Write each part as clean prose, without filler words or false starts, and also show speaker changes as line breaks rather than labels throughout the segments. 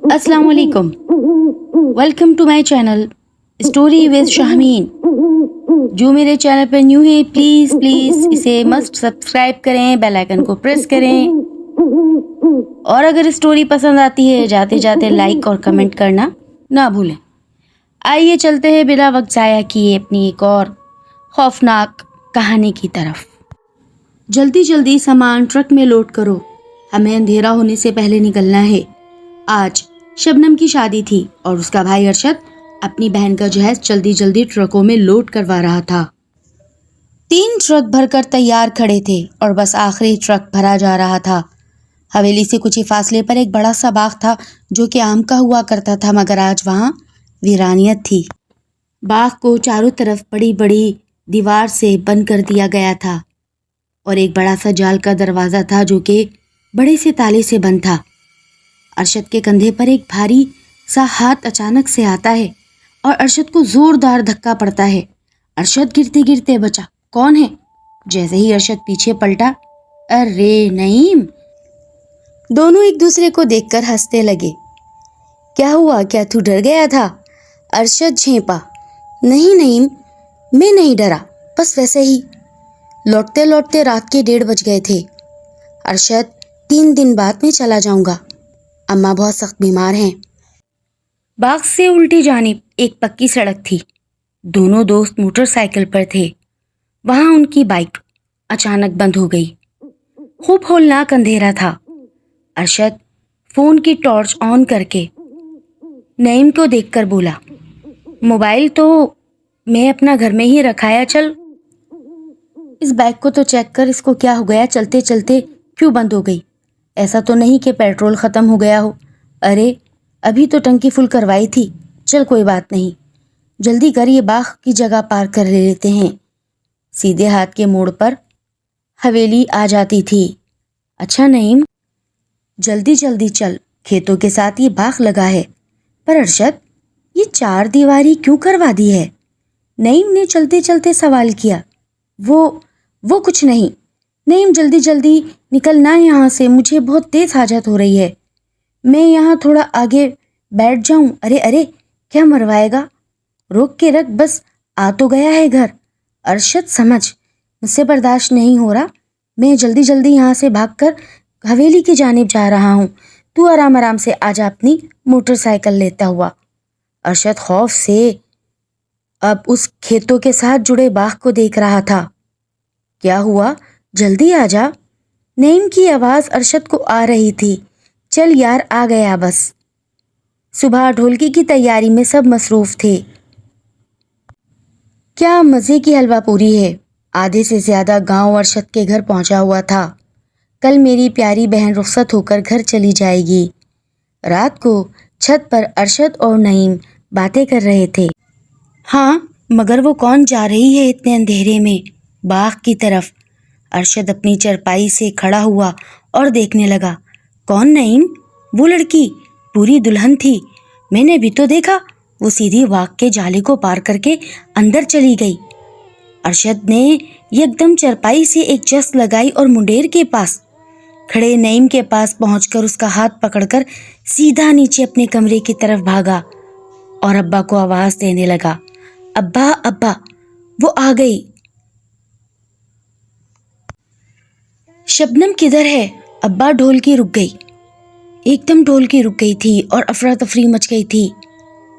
अस्सलाम वालेकुम, welcome to my channel story with Shahmeen. जो मेरे चैनल पर न्यू है प्लीज़ प्लीज़ इसे मस्ट सब्सक्राइब करें, बेल आइकन को प्रेस करें और अगर स्टोरी पसंद आती है जाते जाते लाइक और कमेंट करना ना भूलें। आइए चलते हैं बिना वक्त ज़ाया किए अपनी एक और खौफनाक कहानी की तरफ। जल्दी जल्दी सामान ट्रक में लोड करो, हमें अंधेरा होने से पहले निकलना है। आज शबनम की शादी थी और उसका भाई अरशद अपनी बहन का जहेज जल्दी जल्दी ट्रकों में लोड करवा रहा था। 3 ट्रक भरकर तैयार खड़े थे और बस आखिरी ट्रक भरा जा रहा था। हवेली से कुछ ही फासले पर एक बड़ा सा बाग था जो कि आम का हुआ करता था, मगर आज वहाँ वीरानियत थी। बाग को चारों तरफ बड़ी बड़ी दीवार से बंद कर दिया गया था और एक बड़ा सा जाल का दरवाज़ा था जो कि बड़े से ताले से बंद था। अरशद के कंधे पर एक भारी सा हाथ अचानक से आता है और अरशद को जोरदार धक्का पड़ता है। अरशद गिरते गिरते बचा। कौन है? जैसे ही अरशद पीछे पलटा, अरे नईम! दोनों एक दूसरे को देखकर हंसने लगे। क्या हुआ? क्या तू डर गया था? अरशद झेंपा। नहीं नईम, मैं नहीं डरा, बस वैसे ही। लौटते लौटते रात के 1:30 बज गए थे। अरशद, 3 दिन बाद मैं चला जाऊंगा, अम्मा बहुत सख्त बीमार हैं। बाग से उल्टी जानिब एक पक्की सड़क थी। दोनों दोस्त मोटरसाइकिल पर थे। वहां उनकी बाइक अचानक बंद हो गई। खूब होलनाक अंधेरा था। अरशद फोन की टॉर्च ऑन करके नईम को देखकर बोला, मोबाइल तो मैं अपना घर में ही रखा है, चल इस बाइक को तो चेक कर, इसको क्या हो गया? चलते चलते क्यों बंद हो गई? ऐसा तो नहीं कि पेट्रोल ख़त्म हो गया हो। अरे अभी तो टंकी फुल करवाई थी। चल कोई बात नहीं, जल्दी कर, ये बाग की जगह पार कर लेते हैं। सीधे हाथ के मोड़ पर हवेली आ जाती थी। अच्छा नईम, जल्दी जल्दी चल, खेतों के साथ ये बाग लगा है। पर अरशद, ये 4 दीवारी क्यों करवा दी है? नईम ने चलते चलते सवाल किया। वो कुछ नहीं। नईम, जल्दी जल्दी निकलना है यहाँ से, मुझे बहुत तेज हाजत हो रही है। मैं यहाँ थोड़ा आगे बैठ जाऊँ? अरे अरे, क्या मरवाएगा? रोक के रख, बस आ तो गया है घर। अरशद समझ, मुझसे बर्दाश्त नहीं हो रहा, मैं जल्दी जल्दी यहाँ से भागकर हवेली की जानिब जा रहा हूँ। तू आराम आराम से आजा अपनी मोटरसाइकिल लेता हुआ। अरशद खौफ से अब उस खेतों के साथ जुड़े बाग को देख रहा था। क्या हुआ? जल्दी आजा। नईम की आवाज़ अरशद को आ रही थी। चल यार, आ गया बस। सुबह ढोलकी की तैयारी में सब मसरूफ थे। क्या मज़े की हलवा पूरी है। आधे से ज़्यादा गांव अरशद के घर पहुंचा हुआ था। कल मेरी प्यारी बहन रुखसत होकर घर चली जाएगी। रात को छत पर अरशद और नईम बातें कर रहे थे। हाँ, मगर वो कौन जा रही है इतने अंधेरे में बाग की तरफ? अरशद अपनी चरपाई से खड़ा हुआ और देखने लगा। कौन नईम? वो लड़की पूरी दुल्हन थी, मैंने भी तो देखा। वो सीधी बाग के जाले को पार करके अंदर चली गई। अरशद ने एकदम चरपाई से एक जस्त लगाई और मुंडेर के पास खड़े नईम के पास पहुंचकर उसका हाथ पकड़कर सीधा नीचे अपने कमरे की तरफ भागा और अब्बा को आवाज देने लगा। अब्बा अब्बा, वो आ गई। शबनम किधर है? अब्बा, ढोलकी रुक गई। एकदम ढोलकी रुक गई थी और अफरा तफरी मच गई थी।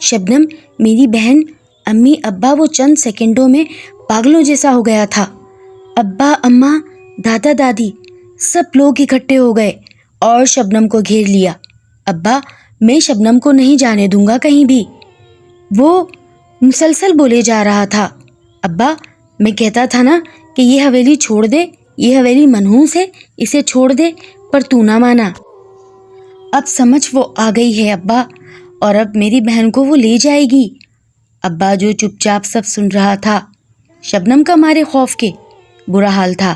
शबनम, मेरी बहन, अम्मी, अब्बा, वो चंद सेकंडों में पागलों जैसा हो गया था। अब्बा, अम्मा, दादा, दादी, सब लोग इकट्ठे हो गए और शबनम को घेर लिया। अब्बा, मैं शबनम को नहीं जाने दूंगा कहीं भी। वो मुसलसल बोले जा रहा था। अब्बा, मैं कहता था ना कि ये हवेली छोड़ दे, ये हवेली मनहूस है, इसे छोड़ दे, पर तू ना माना। अब समझ, वो आ गई है अब्बा, और अब मेरी बहन को वो ले जाएगी। अब्बा जो चुपचाप सब सुन रहा था। शबनम का मारे खौफ के बुरा हाल था।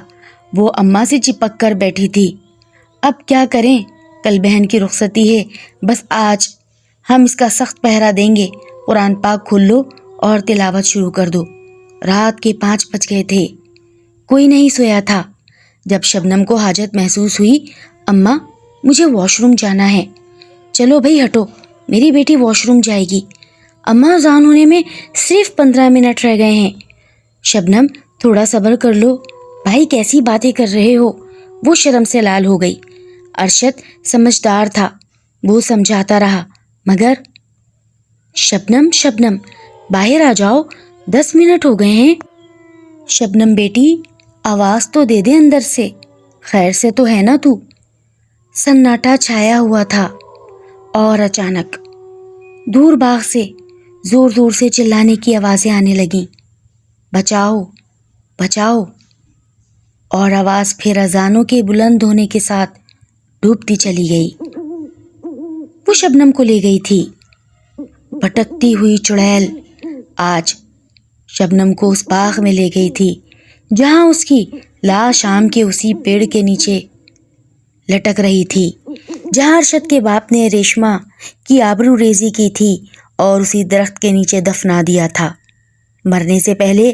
वो अम्मा से चिपक कर बैठी थी। अब क्या करें? कल बहन की रुखसती है, बस आज हम इसका सख्त पहरा देंगे। कुरान पाक खोल लो और तिलावत शुरू कर दो। रात के 5 बज गए थे। कोई नहीं सोया था। जब शबनम को हाजत महसूस हुई, अम्मा, मुझे वॉशरूम जाना है। चलो भाई हटो, میری بیٹی واش روم جائے گی، اماں اذان ہونے میں صرف 15 منٹ رہ گئے ہیں۔ شبنم تھوڑا صبر کر لو بھائی، کیسی باتیں کر رہے ہو؟ وہ شرم سے لال ہو گئی۔ ارشد سمجھدار تھا، وہ سمجھاتا رہا، مگر شبنم باہر آ جاؤ، 10 منٹ ہو گئے ہیں۔ شبنم بیٹی آواز تو دے دے اندر سے، خیر سے تو ہے نا تو؟ سناٹا چھایا ہوا تھا اور اچانک دور باغ سے زور زور سے چلانے کی آوازیں آنے لگیں، بچاؤ بچاؤ، اور آواز پھر اذانوں کے بلند ہونے کے ساتھ ڈوبتی چلی گئی۔ وہ شبنم کو لے گئی تھی، بھٹکتی ہوئی چڑیل آج شبنم کو اس باغ میں لے گئی تھی جہاں اس کی لاش آم کے اسی پیڑ کے نیچے لٹک رہی تھی جہاں ارشد کے باپ نے ریشما کی آبرو ریزی کی تھی اور اسی درخت کے نیچے دفنا دیا تھا۔ مرنے سے پہلے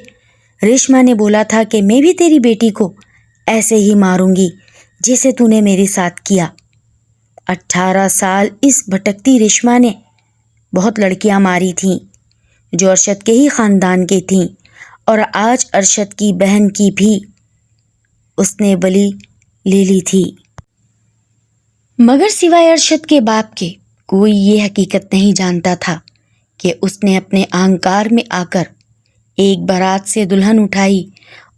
ریشما نے بولا تھا کہ میں بھی تیری بیٹی کو ایسے ہی ماروں گی جیسے تو نے میرے ساتھ کیا۔ 18 سال اس بھٹکتی ریشما نے بہت لڑکیاں ماری تھیں جو ارشد کے ہی خاندان کی تھیں، اور آج ارشد کی بہن کی بھی اس نے بلی لے لی تھی۔ مگر سوائے ارشد کے باپ کے کوئی یہ حقیقت نہیں جانتا تھا کہ اس نے اپنے اہنکار میں آ کر ایک بارات سے دلہن اٹھائی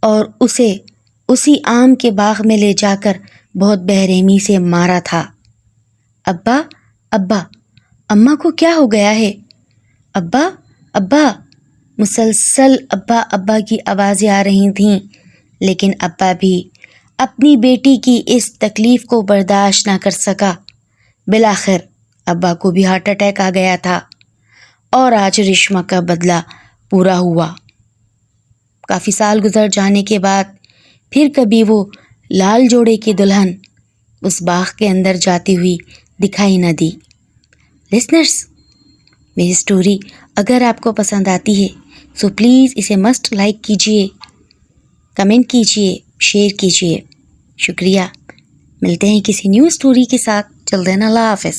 اور اسے اسی آم کے باغ میں لے جا کر بہت بے رحمی سے مارا تھا۔ ابا ابا، اماں کو کیا ہو گیا ہے؟ ابا ابا، مسلسل ابا ابا کی آوازیں آ رہی تھیں، لیکن ابا بھی اپنی بیٹی کی اس تکلیف کو برداشت نہ کر سکا۔ بالآخر ابا کو بھی ہارٹ اٹیک آ گیا تھا اور آج ریشما کا بدلہ پورا ہوا۔ کافی سال گزر جانے کے بعد پھر کبھی وہ لال جوڑے کی دلہن اس باغ کے اندر جاتی ہوئی دکھائی نہ دی۔ لسنرز، میری سٹوری اگر آپ کو پسند آتی ہے سو پلیز اسے مسٹ لائک کیجئے، کمنٹ کیجئے، شیئر کیجئے۔ شکریہ۔ ملتے ہیں کسی نیو سٹوری کے ساتھ، چل دین اللہ حافظ۔